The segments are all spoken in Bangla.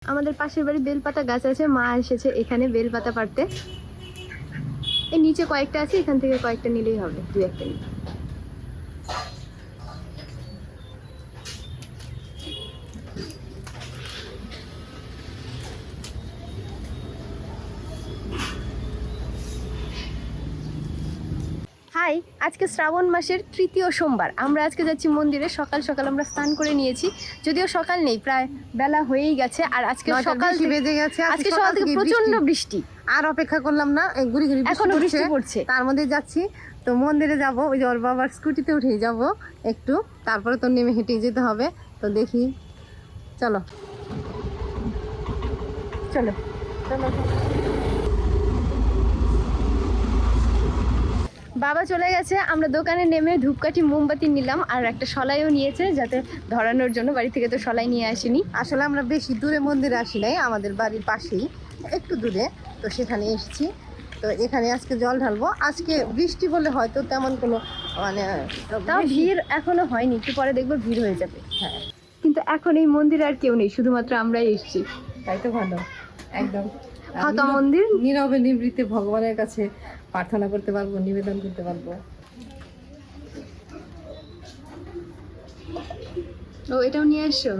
আমাদের পাশের বাড়ি বেলপাতা গাছ আছে, মা এসেছে এখানে বেলপাতা পাড়তে। এই নিচে কয়েকটা আছে, এখান থেকে কয়েকটা নিলেই হবে, দু একটা নিলে। হাই, আজকে শ্রাবণ মাসের তৃতীয় সোমবার। আমরা আজকে যাচ্ছি মন্দিরে। সকাল সকাল আমরা স্নান করে নিয়েছি, যদিও সকাল নেই, প্রায় বেলা হয়েই গেছে। আর আজকে সকাল বেজে গেছে, আজকে সকাল থেকে প্রচন্ড বৃষ্টি। আর অপেক্ষা করলাম না, ঘুরি ঘুরি এখনো বৃষ্টি পড়ছে। তার মধ্যে যাচ্ছি তো মন্দিরে যাব। ওই যে ওর বাবার স্কুটিতে উঠেই যাব একটু, তারপরে তো নেমে হেঁটে যেতে হবে। তো দেখি, চলো চলো চলো। বাবা চলে গেছে, আমরা দোকানে নেমে ধূপকাঠি মোমবাতি নিলাম, আর একটা সলাইও নিয়েছে যাতে ধরানোর জন্য। বাড়ি থেকে তো সলাই নিয়ে আসেনি। আসলে আমরা বেশি দূরে মন্দিরে আসি নাই, আমাদের বাড়ির পাশেই একটু দূরে, তো সেখানে এসেছি। তো এখানে আজকে জল ঢালবো। আজকে বৃষ্টি বলে হয়তো তেমন কোনো মানে তাও ভিড় এখনো হয়নি, একটু পরে দেখবো ভিড় হয়ে যাবে। হ্যাঁ, কিন্তু এখন এই মন্দিরে আর কেউ নেই, শুধুমাত্র আমরাই এসেছি। তাই তো ভালো, একদম ফাঁকা মন্দির, নীরবে নিবৃত্তে ভগবানের কাছে প্রার্থনা করতে পারবো, নিবেদন করতে পারবো। ও এটাও নিয়ে এসো।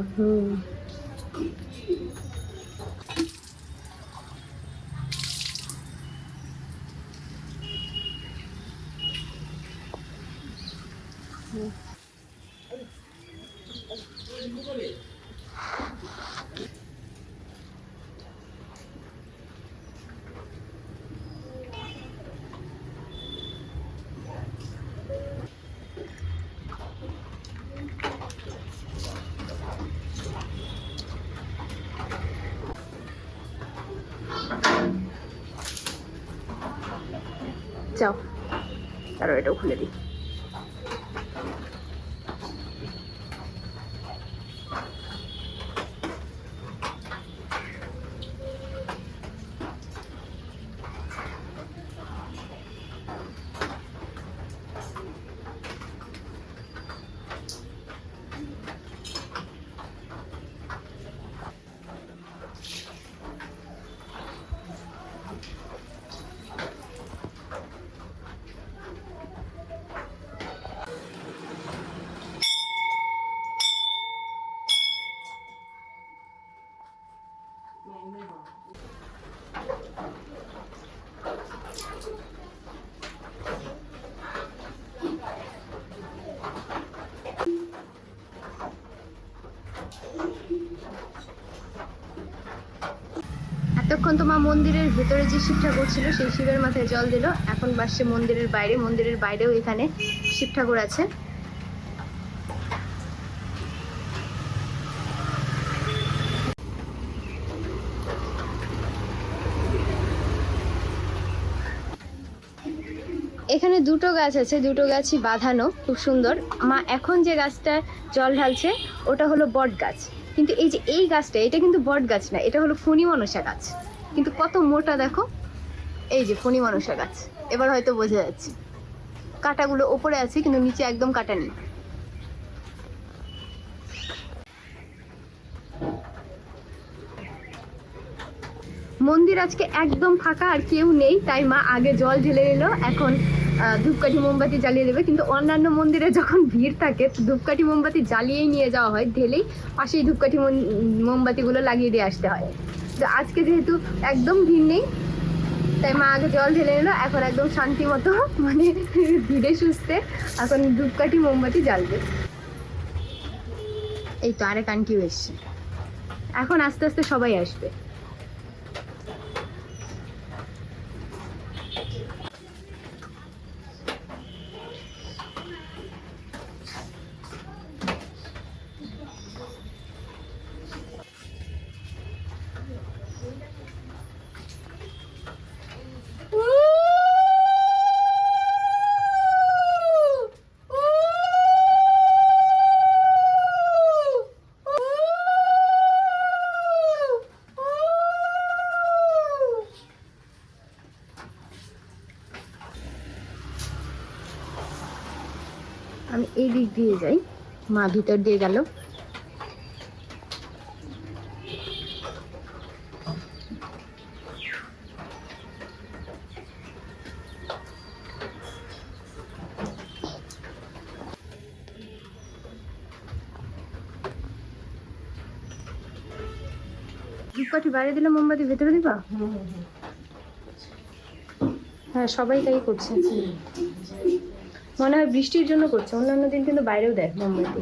যাও, তারও এটাও খুলে দিই। এতক্ষণ তো মা মন্দিরের ভেতরে যে শিব ঠাকুর ছিল সেই শিবের মাথায় জল দিল। এখন বাসছে মন্দিরের বাইরে। মন্দিরের বাইরেও এখানে শিব ঠাকুর আছে। এখানে দুটো গাছ আছে, দুটো গাছই বাঁধানো, খুব সুন্দর। মা এখন যে গাছটা জল ঢালছে ওটা হলো বট গাছ, কিন্তু এই যে এই গাছটা, এটা কিন্তু বট গাছ না, এটা হলো ফণি মনসা গাছ। কিন্তু কত মোটা দেখো, এই যে ফণি মনসা গাছ। এবার হয়তো বোঝা যাচ্ছে, কাঁটাগুলো ওপরে আছে কিন্তু নিচে একদম কাটা নেই। মন্দির আজকে একদম ফাঁকা, আর কেউ নেই, তাই মা আগে জল ঢেলে এলো। এখন ধূপকাঠি মোমবাতি জ্বালিয়ে দেবে। কিন্তু অন্যান্য মন্দিরে যখন ভিড় থাকে ধূপকাঠি মোমবাতি জ্বালিয়েই নিয়ে যাওয়া হয়, ঢেলেই পাশেই ধূপকাঠি মোমবাতিগুলো লাগিয়ে দিয়ে আসতে হয়। তো আজকে যেহেতু একদম ভিড় নেই, তাই মা আগে জল ঢেলে এলো। এখন একদম শান্তি মতো, মানে ধীরে সুস্থে এখন ধূপকাঠি মোমবাতি জ্বালবে। এই তো আরেক আন্টিও এসছে, এখন আস্তে আস্তে সবাই আসবে। আমি এই দিক দিয়ে যাই, মা ভিতর দিয়ে গেল। ধূপকাঠি বাইরে দিলে মোমবাতি ভেতরে দিবা? হ্যাঁ, সবাই তাই করছে। মনে হয় বৃষ্টির জন্য করছে, অন্যান্য দিন কিন্তু বাইরেও দেয় মোমবাতি।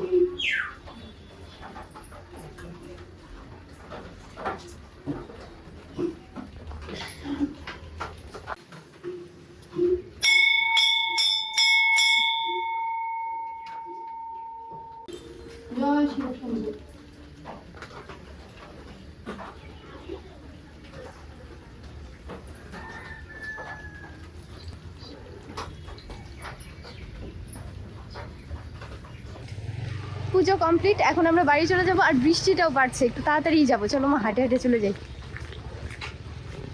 পুজো কমপ্লিট, এখন আমরা বাড়ি চলে যাবো। আর বৃষ্টিটাও বাড়ছে, একটু তাড়াতাড়ি যাবো। চলো মা, হাঁটে হাঁটে চলে যাই।